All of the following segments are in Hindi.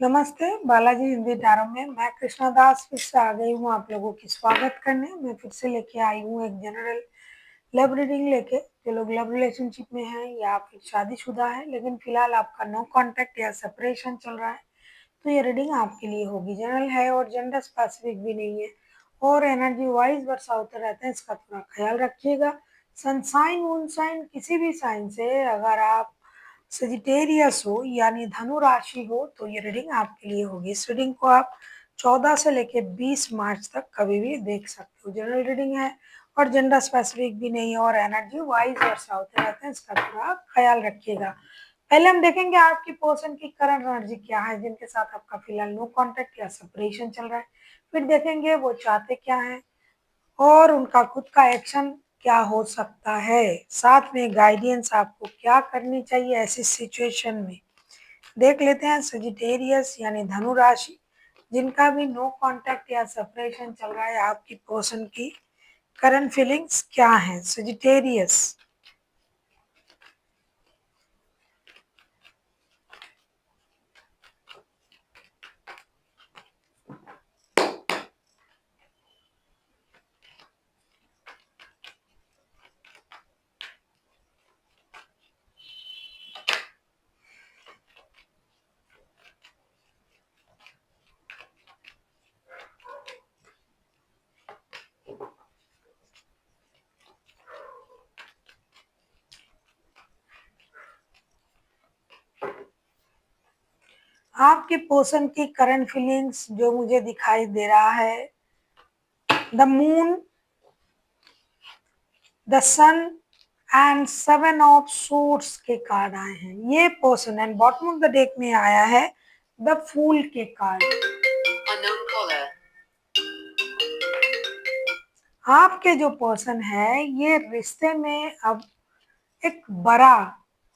नमस्ते, बालाजी हिंदी टैरो में मैं कृष्णा दास फिर से आ गई हूँ आप लोगों की स्वागत करने। मैं फिर से लेके आई हूँ एक जनरल लव रीडिंग लेके। जो लोग लव रिलेशनशिप में हैं या फिर शादीशुदा है लेकिन फिलहाल आपका नो कांटेक्ट या सेपरेशन चल रहा है, तो ये रीडिंग आपके लिए होगी। जनरल है और जेंडर स्पेसिफिक भी नहीं है और एनर्जी वाइज वर्षा होते रहते हैं, इसका थोड़ा ख्याल रखिएगा। सनसाइन मून साइन किसी भी साइन से अगर आप सजिटेरियस हो यानी धनु राशि हो तो ये रीडिंग आपके लिए होगी। इस रीडिंग को आप 14 से लेके 20 मार्च तक कभी भी देख सकते हो। जनरल रीडिंग है और जेंडर स्पेसिफिक भी नहीं है और एनर्जी वाइज वर्षा होते रहते हैं, इसका थोड़ा ख्याल रखिएगा। पहले हम देखेंगे आपकी पर्सन की करंट एनर्जी क्या है, जिनके साथ आपका फिलहाल नो कांटेक्ट या सेपरेशन चल रहा है। फिर देखेंगे वो चाहते क्या है और उनका खुद का एक्शन क्या हो सकता है। साथ में गाइडेंस आपको क्या करनी चाहिए ऐसी सिचुएशन में। देख लेते हैं सजिटेरियस यानी धनु राशि, जिनका भी नो कांटेक्ट या सेपरेशन चल रहा है, आपकी पर्सन की करंट फीलिंग्स क्या है। सजिटेरियस, आपके पर्सन की करंट फीलिंग्स जो मुझे दिखाई दे रहा है, the moon, the sun and 7 of suits के कार्ड आए हैं। ये person and bottom of the deck में आया है द फूल के कार्ड। आपके जो पर्सन है ये रिश्ते में अब एक बड़ा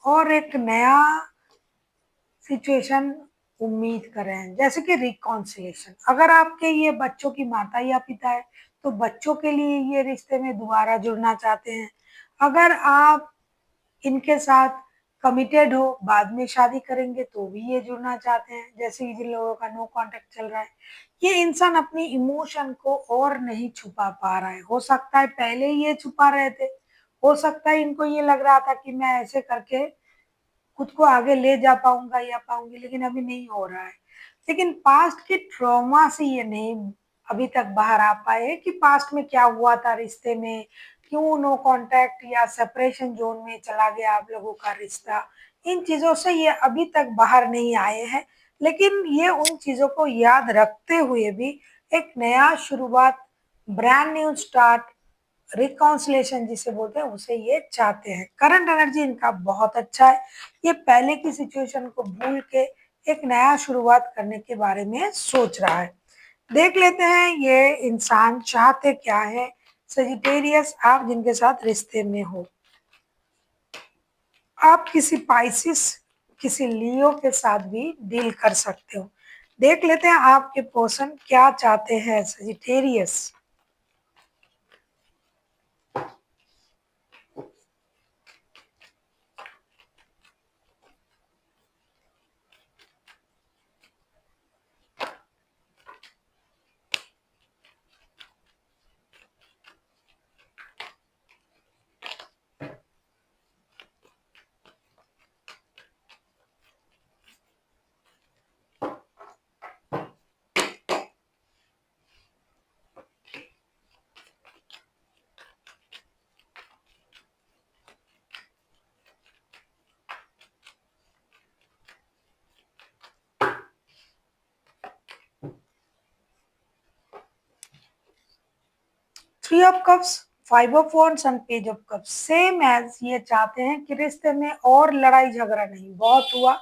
और एक नया सिचुएशन उम्मीद कर रहे हैं, जैसे कि रिकॉन्सिलेशन। अगर आपके ये बच्चों की माता या पिता है तो बच्चों के लिए ये रिश्ते में दोबारा जुड़ना चाहते हैं। अगर आप इनके साथ कमिटेड हो, बाद में शादी करेंगे तो भी ये जुड़ना चाहते हैं, जैसे कि जिन लोगों का नो कांटेक्ट चल रहा है। ये इंसान अपनी इमोशन को और नहीं छुपा पा रहा है। हो सकता है पहले ही ये छुपा रहे थे, हो सकता है इनको ये लग रहा था कि मैं ऐसे करके खुद को आगे ले जा पाऊंगा या पाऊंगी, लेकिन अभी नहीं हो रहा है। लेकिन पास्ट के ट्रॉमा से ये नहीं अभी तक बाहर आ पाए कि पास्ट में क्या हुआ था रिश्ते में, क्यों नो कांटेक्ट या सेपरेशन जोन में चला गया आप लोगों का रिश्ता। इन चीजों से ये अभी तक बाहर नहीं आए हैं, लेकिन ये उन चीजों को याद रखते हुए भी एक नया शुरुआत, ब्रांड न्यू स्टार्ट, रिकॉन्सिलेशन जिसे बोलते हैं उसे ये चाहते हैं। करंट एनर्जी इनका बहुत अच्छा है। ये पहले की सिचुएशन को भूल के एक नया शुरुआत करने के बारे में सोच रहा है। देख लेते हैं ये इंसान चाहते क्या है। सजिटेरियस, आप जिनके साथ रिश्ते में हो, आप किसी पाइसिस, किसी लियो के साथ भी डील कर सकते हो। देख लेते हैं आपके पर्सन क्या चाहते हैं। Sagittarius, 3 of cups, 5 of wands and page of cups. Same as ये चाहते हैं कि रिश्ते में और लड़ाई झगड़ा नहीं, बहुत हुआ,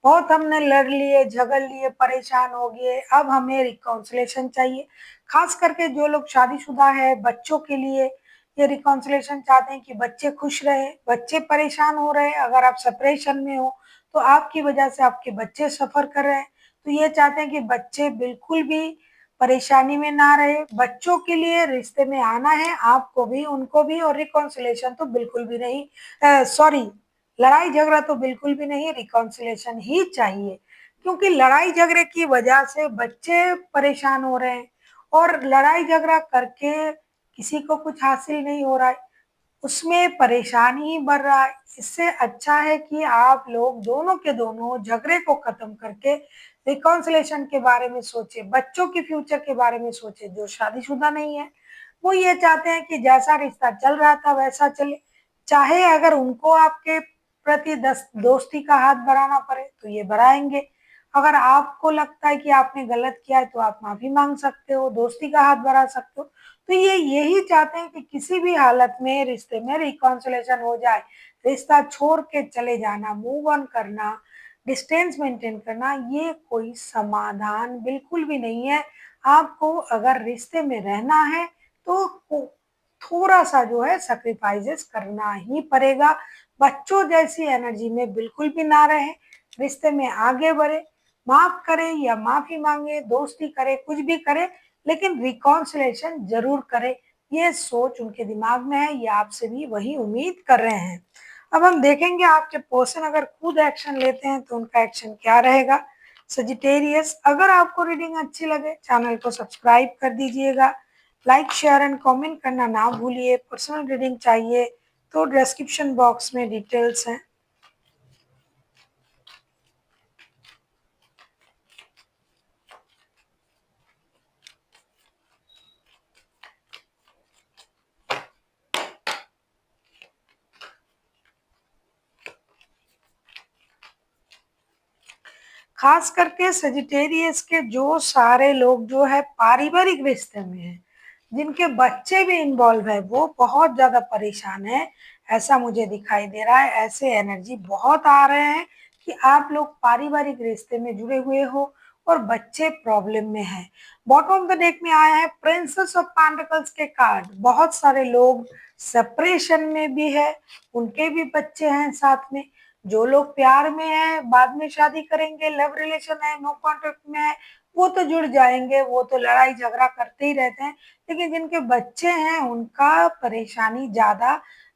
बहुत हमने लड़ लिए, झगड़ लिए, परेशान हो गए, अब हमें रिकॉन्सिलेशन चाहिए। खास करके जो लोग शादीशुदा है, बच्चों के लिए ये रिकॉन्सिलेशन चाहते हैं कि बच्चे खुश रहे, बच्चे परेशान हो रहे हैं। अगर आप सेपरेशन में हो तो आपकी वजह से आपके बच्चे सफर कर रहे हैं, तो ये चाहते हैं कि बच्चे बिल्कुल भी परेशानी में ना रहे। बच्चों के लिए रिश्ते में आना है, आपको भी उनको भी, और रिकॉन्सिलेशन तो बिल्कुल भी नहीं, सॉरी, लड़ाई झगड़ा तो बिल्कुल भी नहीं, रिकॉन्सिलेशन ही चाहिए। क्योंकि लड़ाई झगड़े की वजह से बच्चे परेशान हो रहे हैं और लड़ाई झगड़ा करके किसी को कुछ हासिल नहीं हो रहा है, उसमें परेशानी ही बढ़ रहा है। इससे अच्छा है कि आप लोग दोनों के दोनों झगड़े को खत्म करके रिकॉन्सिलेशन के बारे में सोचे, बच्चों के फ्यूचर के बारे में सोचे। जो शादीशुदा नहीं है वो ये चाहते हैं कि जैसा रिश्ता चल रहा था वैसा चले, चाहे अगर उनको आपके प्रति दोस्ती का हाथ बढ़ाना पड़े तो ये बढ़ाएंगे। अगर आपको लगता है कि आपने गलत किया है तो आप माफी मांग सकते हो, दोस्ती का हाथ बढ़ा सकते हो। तो ये यही चाहते हैं कि किसी भी हालत में रिश्ते में रिकॉन्सिलेशन हो जाए, रिश्ता छोड़ के चले जाना, मूव ऑन करना, डिस्टेंस मेंटेन करना, ये कोई समाधान बिल्कुल भी नहीं है। आपको अगर रिश्ते में रहना है तो थोड़ा सा जो है सैक्रिफाइसेस करना ही पड़ेगा। बच्चों जैसी एनर्जी में बिल्कुल भी ना रहे, रिश्ते में आगे बढ़े, माफ करे या माफी मांगे, दोस्ती करे, कुछ भी करे, लेकिन रिकॉन्सिलेशन जरूर करे। ये सोच उनके दिमाग में है, ये आपसे भी वही उम्मीद कर रहे हैं। अब हम देखेंगे आपके पर्सन अगर खुद एक्शन लेते हैं तो उनका एक्शन क्या रहेगा। सजिटेरियस, अगर आपको रीडिंग अच्छी लगे चैनल को सब्सक्राइब कर दीजिएगा, लाइक शेयर एंड कमेंट करना ना भूलिए। पर्सनल रीडिंग चाहिए तो डिस्क्रिप्शन बॉक्स में डिटेल्स हैं। खास करके सजिटेरियस के जो सारे लोग जो है पारिवारिक रिश्ते में हैं, जिनके बच्चे भी इन्वॉल्व है, वो बहुत ज्यादा परेशान है। ऐसा मुझे दिखाई दे रहा है, ऐसे एनर्जी बहुत आ रहे हैं कि आप लोग पारिवारिक रिश्ते में जुड़े हुए हो और बच्चे प्रॉब्लम में हैं। बॉटम ऑफ द डेक में आया है प्रिंसेस ऑफ पेंटिकल्स के कार्ड। बहुत सारे लोग सेपरेशन में भी है, उनके भी बच्चे हैं साथ में। जो लोग प्यार में है, बाद में शादी करेंगे, लव रिलेशन है, नो कॉन्ट्रैक्ट में है, वो तो जुड़ जाएंगे, वो तो लड़ाई झगड़ा करते ही रहते हैं। लेकिन जिनके बच्चे हैं उनका परेशानी ज्यादा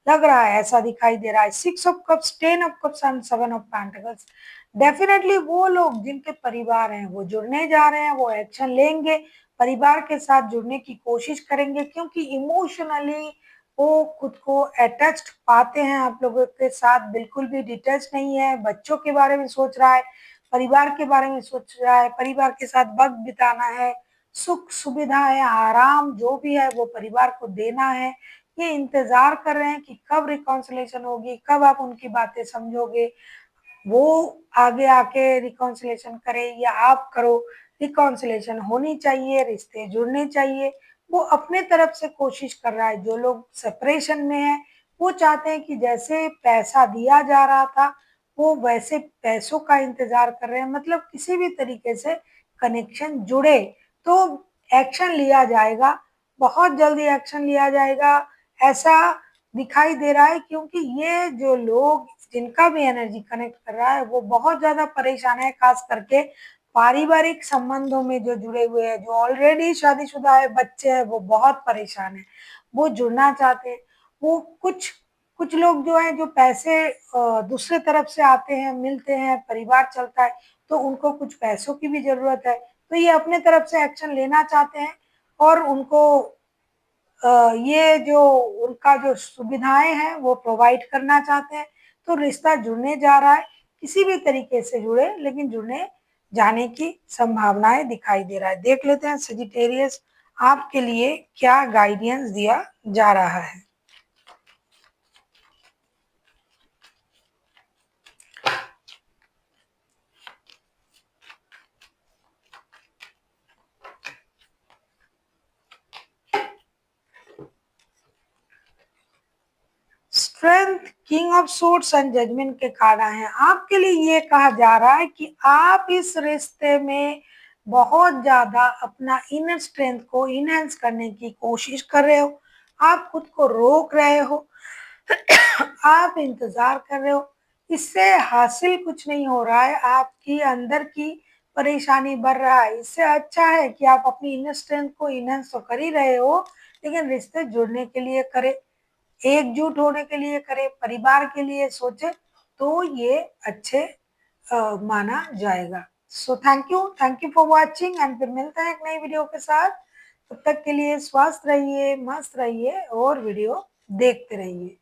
लग रहा है, ऐसा दिखाई दे रहा है। 6 of cups, 10 of cups and 7 of pentacles. Definitely वो लोग जिनके परिवार हैं वो जुड़ने जा रहे हैं, वो एक्शन लेंगे, परिवार के साथ जुड़ने की कोशिश करेंगे, क्योंकि इमोशनली वो खुद को अटैच्ड पाते हैं आप लोगों के साथ, बिल्कुल भी डिटैच नहीं है। बच्चों के बारे में सोच रहा है, परिवार के बारे में सोच रहा है, परिवार के साथ वक्त बिताना है, सुख सुविधा है, आराम जो भी है वो परिवार को देना है। ये इंतजार कर रहे हैं कि कब रिकॉन्सिलेशन होगी, कब आप उनकी बातें समझोगे, वो आगे आके रिकॉन्सिलेशन करे या आप करो। रिकॉन्सिलेशन होनी चाहिए, रिश्ते जुड़ने चाहिए। वो अपने तरफ से कोशिश कर रहा है। जो लोग सेपरेशन में है वो चाहते हैं कि जैसे पैसा दिया जा रहा था वो वैसे पैसों का इंतजार कर रहे हैं, मतलब किसी भी तरीके से कनेक्शन जुड़े तो एक्शन लिया जाएगा, बहुत जल्दी एक्शन लिया जाएगा, ऐसा दिखाई दे रहा है। क्योंकि ये जो लोग जिनका भी एनर्जी कनेक्ट कर रहा है वो बहुत ज्यादा परेशान है, खास करके पारिवारिक संबंधों में जो जुड़े हुए हैं, जो ऑलरेडी शादीशुदा है, बच्चे हैं, वो बहुत परेशान है, वो जुड़ना चाहते हैं। वो कुछ कुछ लोग जो है जो पैसे दूसरे तरफ से आते हैं, मिलते हैं, परिवार चलता है, तो उनको कुछ पैसों की भी जरूरत है, तो ये अपने तरफ से एक्शन लेना चाहते हैं और उनको ये जो उनका जो सुविधाएं हैं वो प्रोवाइड करना चाहते हैं। तो रिश्ता जुड़ने जा रहा है, किसी भी तरीके से जुड़े, लेकिन जुड़ने जाने की संभावनाएं दिखाई दे रहा है। देख लेते हैं सजिटेरियस आपके लिए क्या गाइडेंस दिया जा रहा है। Strength, king of swords and judgement के कार्ड आए हैं। आपके लिए ये कहा जा रहा है कि आप इस रिश्ते में बहुत ज्यादा अपना इनर स्ट्रेंथ को इनहेंस करने की कोशिश कर रहे हो, आप खुद को रोक रहे हो, आप इंतजार कर रहे हो, इससे हासिल कुछ नहीं हो रहा है, आपकी अंदर की परेशानी बढ़ रहा है। इससे अच्छा है कि आप अपनी इनर स्ट्रेंथ को इनहेंस तो कर ही रहे हो, लेकिन रिश्ते जुड़ने के लिए करें, एकजुट होने के लिए करे, परिवार के लिए सोचे, तो ये अच्छे माना जाएगा। So thank you for watching and फिर मिलते हैं एक नई वीडियो के साथ। तब तक के लिए स्वस्थ रहिए, मस्त रहिए और वीडियो देखते रहिए।